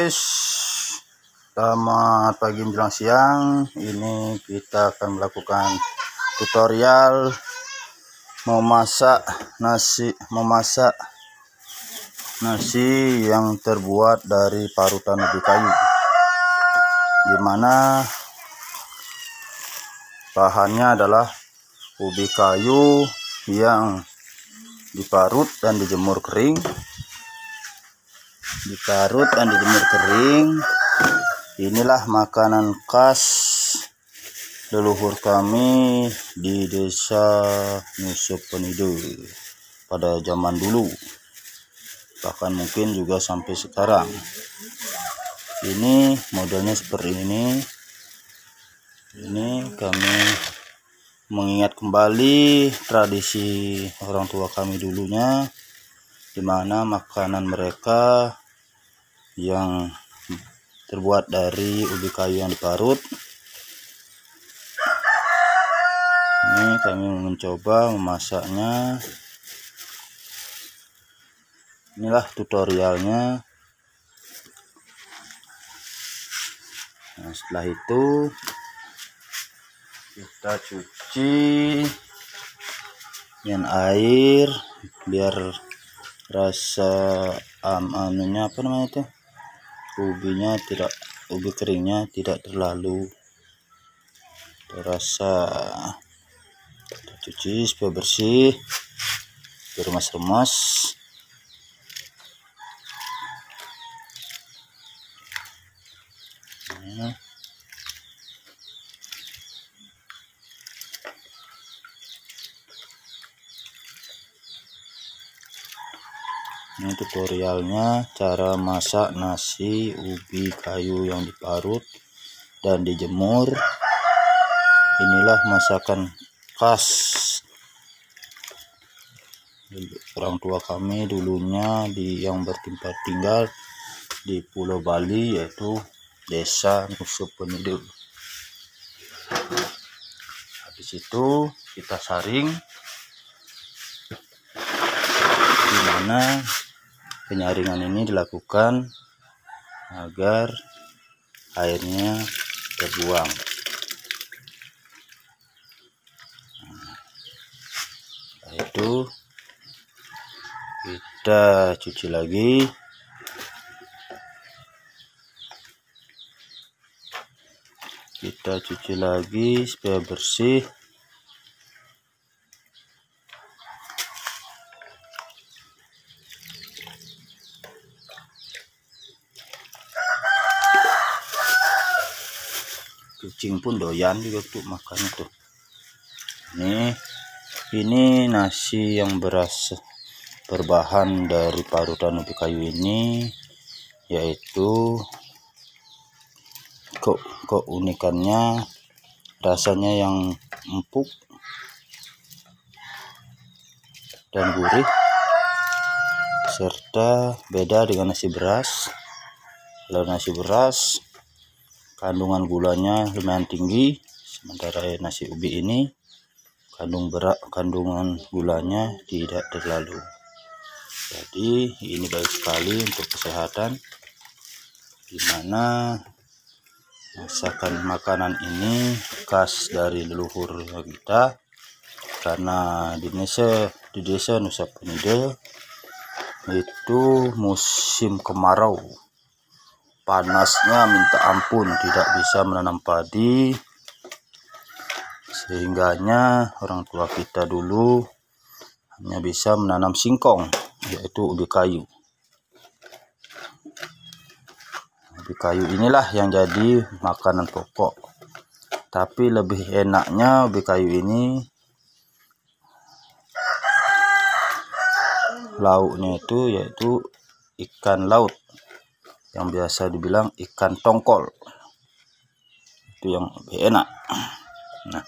guys, selamat pagi menjelang siang. Ini kita akan melakukan tutorial memasak nasi yang terbuat dari parutan ubi kayu, dimana bahannya adalah ubi kayu yang diparut dan dijemur kering. Inilah makanan khas leluhur kami di desa Nusa Penida pada zaman dulu, bahkan mungkin juga sampai sekarang. Ini modelnya seperti ini. Ini kami mengingat kembali tradisi orang tua kami dulunya, di mana makanan mereka yang terbuat dari ubi kayu yang diparut. Ini kami mencoba memasaknya. Inilah tutorialnya. Nah, setelah itu kita cuci dengan air biar rasa ubi keringnya tidak terlalu terasa. Kita cuci supaya bersih, remas-remas. Ini tutorialnya cara masak nasi ubi kayu yang diparut dan dijemur. Inilah masakan khas orang tua kami dulunya yang bertempat tinggal di Pulau Bali, yaitu desa Nusa Penida. Habis itu kita saring, di mana penyaringan ini dilakukan agar airnya terbuang. Setelah itu kita cuci lagi, supaya bersih. Kucing pun doyan juga tuh makan itu. Ini nasi yang berbahan dari parutan ubi kayu ini, yaitu keunikannya rasanya yang empuk dan gurih, serta beda dengan nasi beras. Kalau nasi beras kandungan gulanya lumayan tinggi, sementara nasi ubi ini kandungan gulanya tidak terlalu. Jadi ini baik sekali untuk kesehatan, dimana masakan makanan ini khas dari leluhur kita. Karena di desa Nusa Penida itu musim kemarau, panasnya minta ampun, tidak bisa menanam padi, sehingganya orang tua kita dulu hanya bisa menanam singkong, yaitu ubi kayu. Ubi kayu inilah yang jadi makanan pokok. Tapi lebih enaknya ubi kayu ini lauknya yaitu ikan laut, yang biasa dibilang ikan tongkol. Itu yang lebih enak. Nah,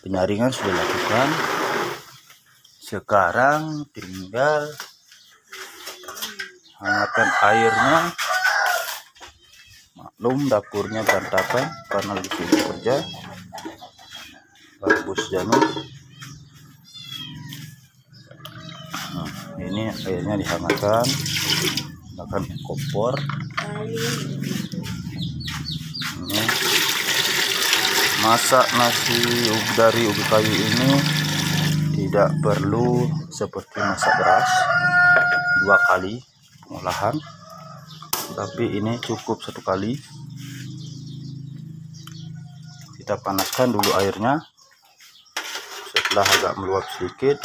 penyaringan sudah dilakukan. Sekarang tinggal hangatkan airnya. Maklum dapurnya berantakan karena lagi sibuk kerja, rebus janur. Ini airnya dihangatkan. menggunakan kompor. Ini masak nasi dari ubi kayu ini tidak perlu seperti masak beras 2 kali pengolahan, tapi ini cukup 1 kali. Kita panaskan dulu airnya. Setelah agak meluap sedikit,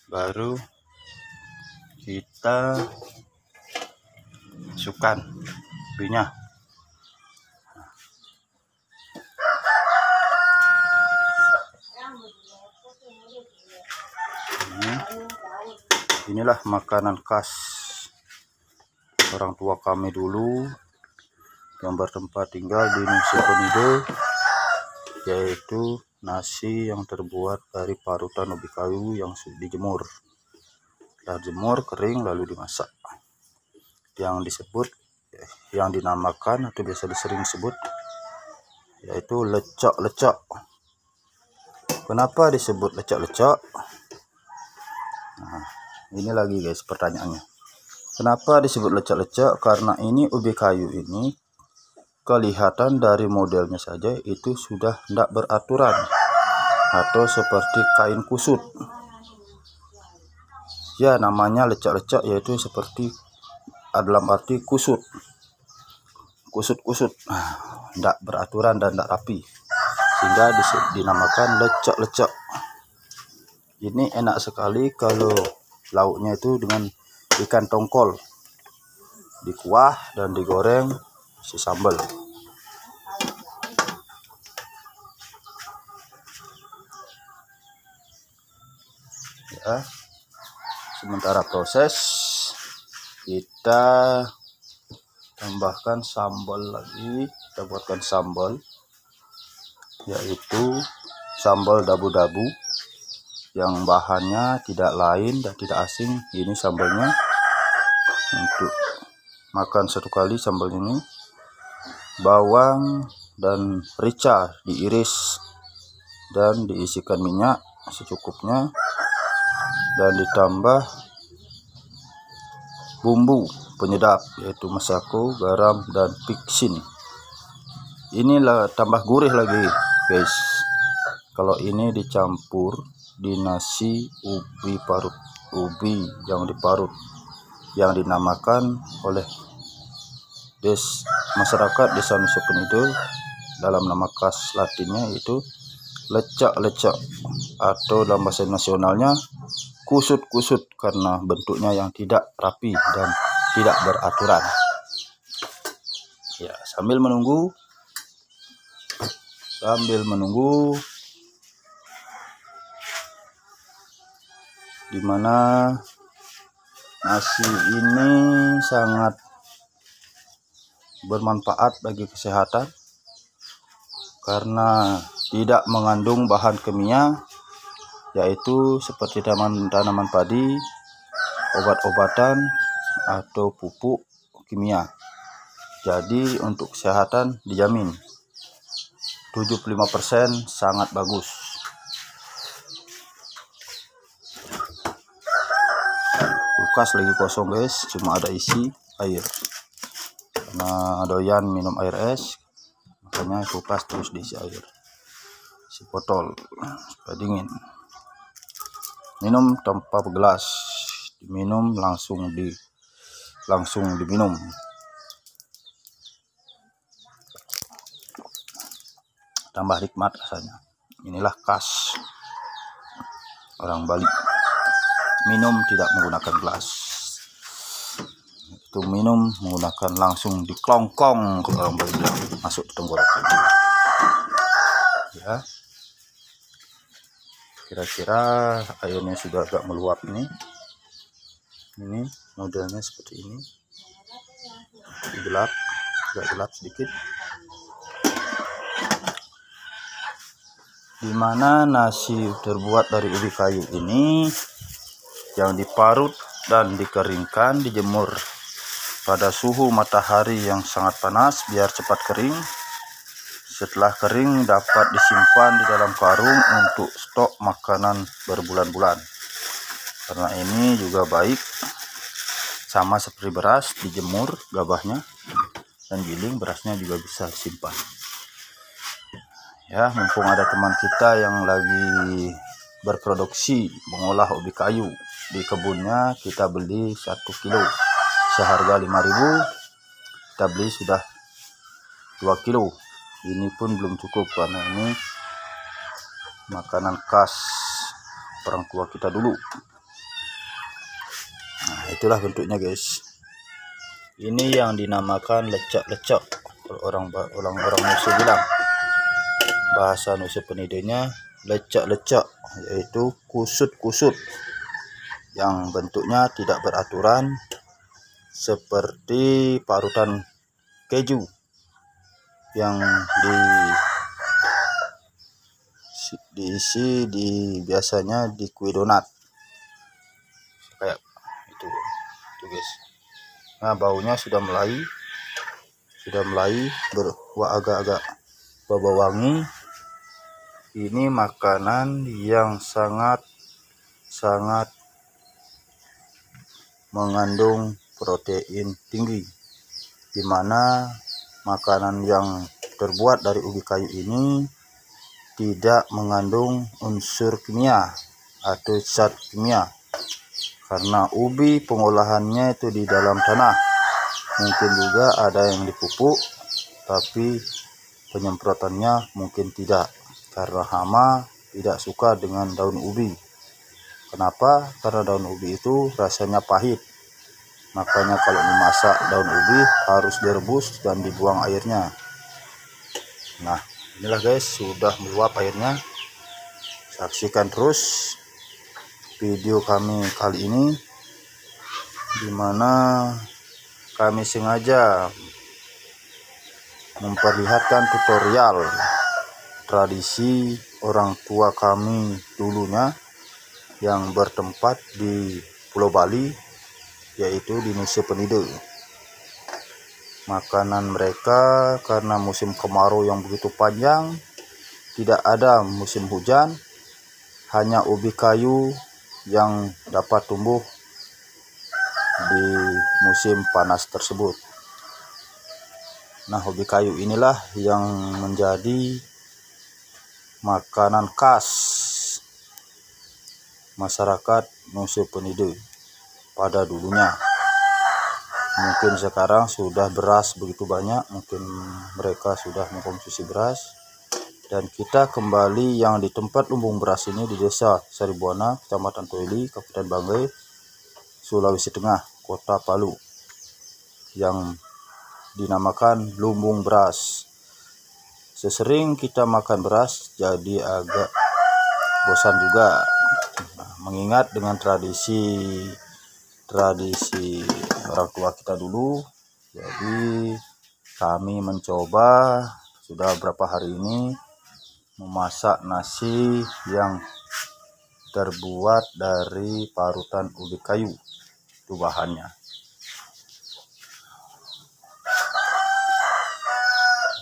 baru kita masukkan ubinya. Inilah makanan khas orang tua kami dulu yang bertempat tinggal di Nusa Penida, yaitu nasi yang terbuat dari parutan ubi kayu yang sudah dijemur. Setelah jemur kering lalu dimasak. Yang dinamakan atau biasa disering sebut yaitu lecok-lecok. Kenapa disebut lecok-lecok? Nah, ini lagi guys pertanyaannya. Kenapa disebut lecok-lecok? Karena ini ubi kayu ini kelihatan dari modelnya saja itu sudah tidak beraturan atau seperti kain kusut. Ya, namanya lecok-lecok yaitu seperti dalam arti kusut, tidak beraturan dan tidak rapi, sehingga dinamakan lecok-lecok. Ini enak sekali kalau lauknya itu dengan ikan tongkol, dikuah dan digoreng si sambal. Ya, sementara proses kita tambahkan sambal lagi. Kita buatkan sambal, yaitu sambal dabu-dabu yang bahannya tidak lain dan tidak asing. Ini sambalnya untuk makan 1 kali. Sambal ini bawang dan rica diiris dan diisikan minyak secukupnya dan ditambah bumbu penyedap yaitu masako, garam dan picsin. Inilah tambah gurih lagi guys kalau ini dicampur di nasi ubi yang diparut, yang dinamakan oleh masyarakat desa Nusa Penida dalam nama khas latinnya yaitu lecok-lecok, atau dalam bahasa nasionalnya kusut-kusut karena bentuknya yang tidak rapi dan tidak beraturan. Ya, sambil menunggu di mana nasi ini sangat bermanfaat bagi kesehatan karena tidak mengandung bahan kimia, yaitu seperti tanaman padi, obat-obatan atau pupuk kimia. Jadi untuk kesehatan dijamin 75% sangat bagus. Kulkas lagi kosong guys, cuma ada isi air karena doyan minum air es, makanya kulkas terus diisi air si botol supaya dingin. Minum tanpa gelas, diminum langsung diminum. Tambah nikmat rasanya. Inilah khas orang Bali, minum tidak menggunakan gelas, itu minum menggunakan langsung diklongkong ke orang Bali, masuk ke tenggorokan. Ya, kira-kira airnya sudah agak meluap ini modelnya seperti ini, agak gelap sedikit, dimana nasi terbuat dari ubi kayu ini yang diparut dan dikeringkan, dijemur pada suhu matahari yang sangat panas biar cepat kering. Setelah kering dapat disimpan di dalam karung untuk stok makanan berbulan-bulan, karena ini juga baik sama seperti beras, dijemur gabahnya dan giling, berasnya juga bisa disimpan. Ya, mumpung ada teman kita yang lagi berproduksi mengolah ubi kayu di kebunnya, kita beli 1 kilo seharga 5.000, kita beli sudah 2 kilo. Ini pun belum cukup karena ini makanan khas orang tua kita dulu. Nah, itulah bentuknya guys. Ini yang dinamakan lecak-lecak, orang Nusa bilang. Bahasa Nusa Penidanya lecak-lecak, yaitu kusut-kusut yang bentuknya tidak beraturan seperti parutan keju yang diisi biasanya di kue donat kayak itu guys. Nah, baunya sudah mulai agak-agak bau wangi. Ini makanan yang sangat mengandung protein tinggi, dimana makanan yang terbuat dari ubi kayu ini tidak mengandung unsur kimia atau zat kimia, karena ubi pengolahannya itu di dalam tanah. Mungkin juga ada yang dipupuk, tapi penyemprotannya mungkin tidak, karena hama tidak suka dengan daun ubi. Kenapa? Karena daun ubi itu rasanya pahit. Makanya kalau memasak daun ubi harus direbus dan dibuang airnya. Nah, inilah guys, sudah meluap airnya. Saksikan terus video kami kali ini, dimana kami sengaja memperlihatkan tutorial tradisi orang tua kami dulunya yang bertempat di Pulau Bali, yaitu di Nusa Penida. Makanan mereka karena musim kemarau yang begitu panjang, tidak ada musim hujan, hanya ubi kayu yang dapat tumbuh di musim panas tersebut. Nah, ubi kayu inilah yang menjadi makanan khas masyarakat Nusa Penida pada dulunya. Mungkin sekarang sudah beras begitu banyak, mungkin mereka sudah mengkonsumsi beras. Dan kita kembali yang di tempat lumbung beras ini di Desa Saribuana, Kecamatan Toili, Kabupaten Banggai, Sulawesi Tengah, Kota Palu, yang dinamakan lumbung beras. Sesering kita makan beras jadi agak bosan juga. Nah, mengingat dengan tradisi orang tua kita dulu, jadi kami mencoba sudah beberapa hari ini memasak nasi yang terbuat dari parutan ubi kayu. Itu bahannya.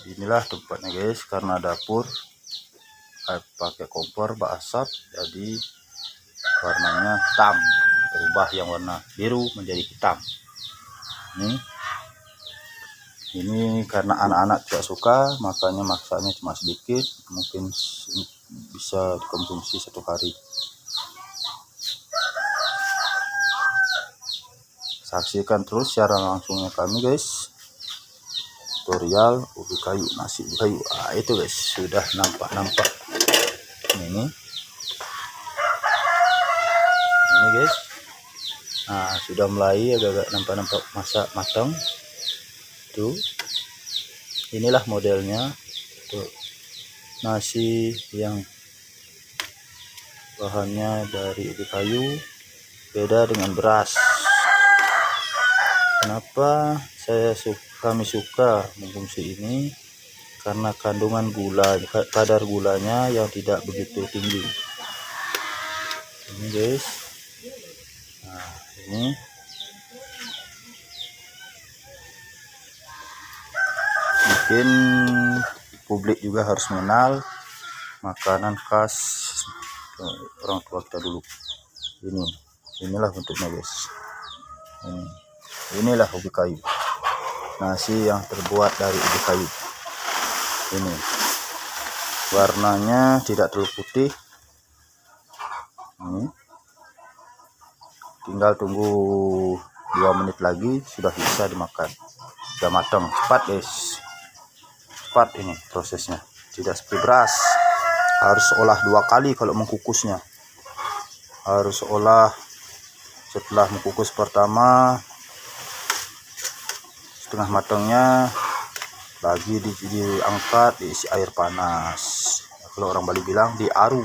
Inilah tempatnya guys, karena dapur pakai kompor berasap, jadi warnanya hitam, berubah yang warna biru menjadi hitam. Ini karena anak-anak tidak suka, makanya maksanya cuma sedikit, mungkin bisa dikonsumsi 1 hari. Saksikan terus secara langsungnya kami guys, tutorial ubi kayu, nasi ubi kayu. Itu guys, sudah nampak ini guys. Nah, sudah mulai agak-agak nampak matang. Tuh, inilah modelnya. Tuh, nasi yang bahannya dari ubi kayu, beda dengan beras. Kenapa kami suka mengkonsumsi ini? Karena kandungan kadar gulanya yang tidak begitu tinggi. Ini guys. Nah, ini mungkin publik juga harus mengenal makanan khas orang tua kita dulu. Inilah bentuknya guys. Ini Inilah ubi kayu, nasi yang terbuat dari ubi kayu. Ini warnanya tidak terlalu putih. Ini tinggal tunggu 2 menit lagi sudah bisa dimakan, sudah matang. Cepat guys, cepat ini prosesnya, tidak seperti beras. Harus olah 2 kali kalau mengkukusnya. Harus olah setelah mengkukus pertama setengah matangnya lagi diangkat, diisi air panas. Kalau orang Bali bilang diaru.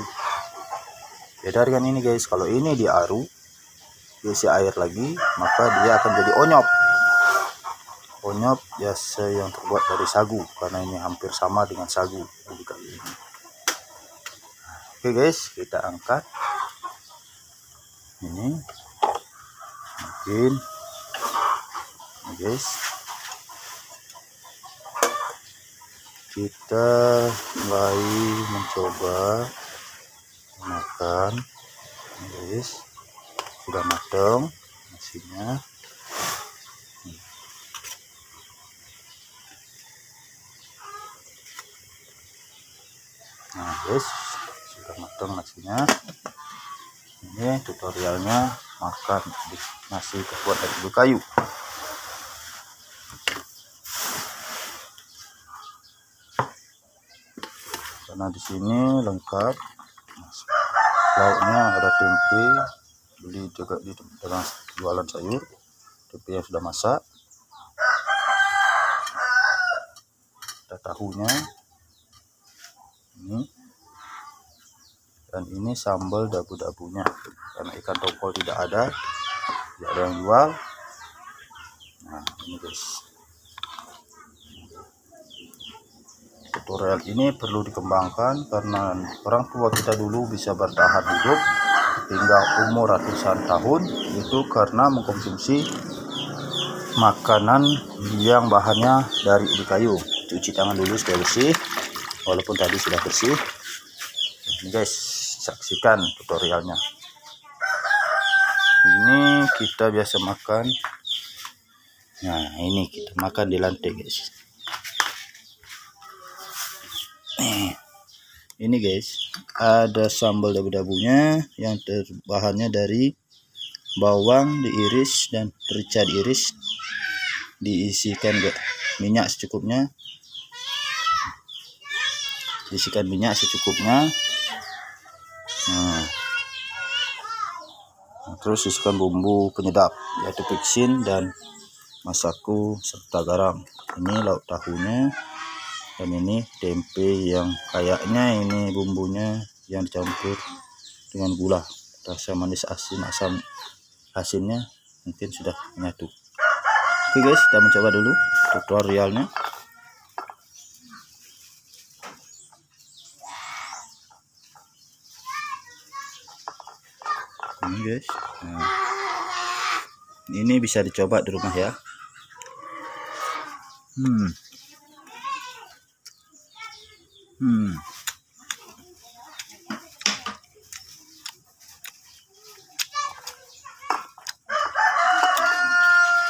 Beda dengan ini guys, kalau ini diaru diisi air lagi maka dia akan jadi onyop. Onyop biasa yang terbuat dari sagu, karena ini hampir sama dengan sagu. Oke guys, kita angkat ini mungkin guys, kita mulai mencoba makan guys. Sudah matang nasinya. Nah guys, sudah matang nasinya. Ini tutorialnya makan nasi terbuat dari ubi kayu. Karena di sini lengkap. Lauknya ada tempe, beli juga di dalam jualan sayur. Tempe yang sudah masak. Ada tahunya. Ini. Dan ini sambal dabu-dabunya, karena ikan tongkol tidak ada yang jual. Nah ini guys, tutorial ini perlu dikembangkan karena orang tua kita dulu bisa bertahan hidup hingga umur ratusan tahun itu karena mengkonsumsi makanan yang bahannya dari ubi kayu. Cuci tangan dulu supaya bersih, walaupun tadi sudah bersih. Ini guys, saksikan tutorialnya. Ini kita biasa makan. Nah ini kita makan di lantai guys. Ini guys, ada sambal dabu-dabunya yang bahannya dari bawang diiris dan merica diiris, diisikan minyak secukupnya, Nah, terus isikan bumbu penyedap yaitu peksin dan masaku serta garam. Ini lauk tahunya, dan ini tempe yang kayaknya ini bumbunya yang dicampur dengan gula. Rasa manis asam asinnya mungkin sudah menyatu. Oke guys, kita mencoba dulu tutorialnya. Ini guys, nah, ini bisa dicoba di rumah ya.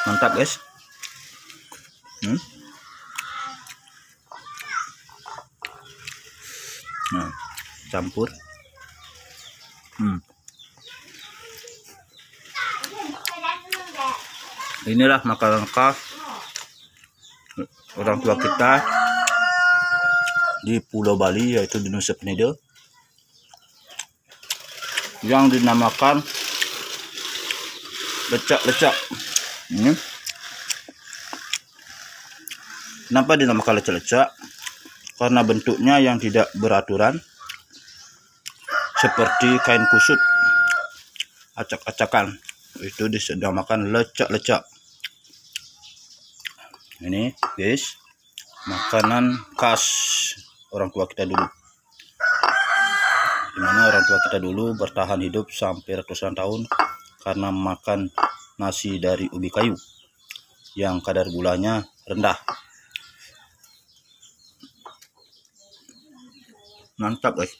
Mantap guys. Nah, campur. Inilah makanan khas orang tua kita di Pulau Bali, yaitu di Nusa Penida, yang dinamakan lecak-lecak. Ini kenapa dinamakan lecak-lecak? Karena bentuknya yang tidak beraturan, seperti kain kusut, acak-acakan. Itu dinamakan lecak-lecak. Ini guys, makanan khas orang tua kita dulu, dimana orang tua kita dulu bertahan hidup sampai ratusan tahun karena makan nasi dari ubi kayu yang kadar gulanya rendah. Mantap guys.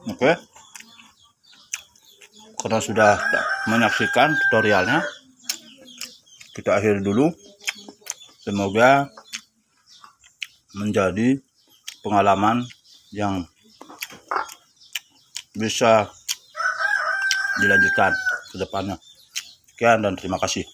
Oke, karena sudah menyaksikan tutorialnya, kita akhiri dulu. Semoga menjadi pengalaman yang bisa dilanjutkan ke depannya. Sekian dan terima kasih.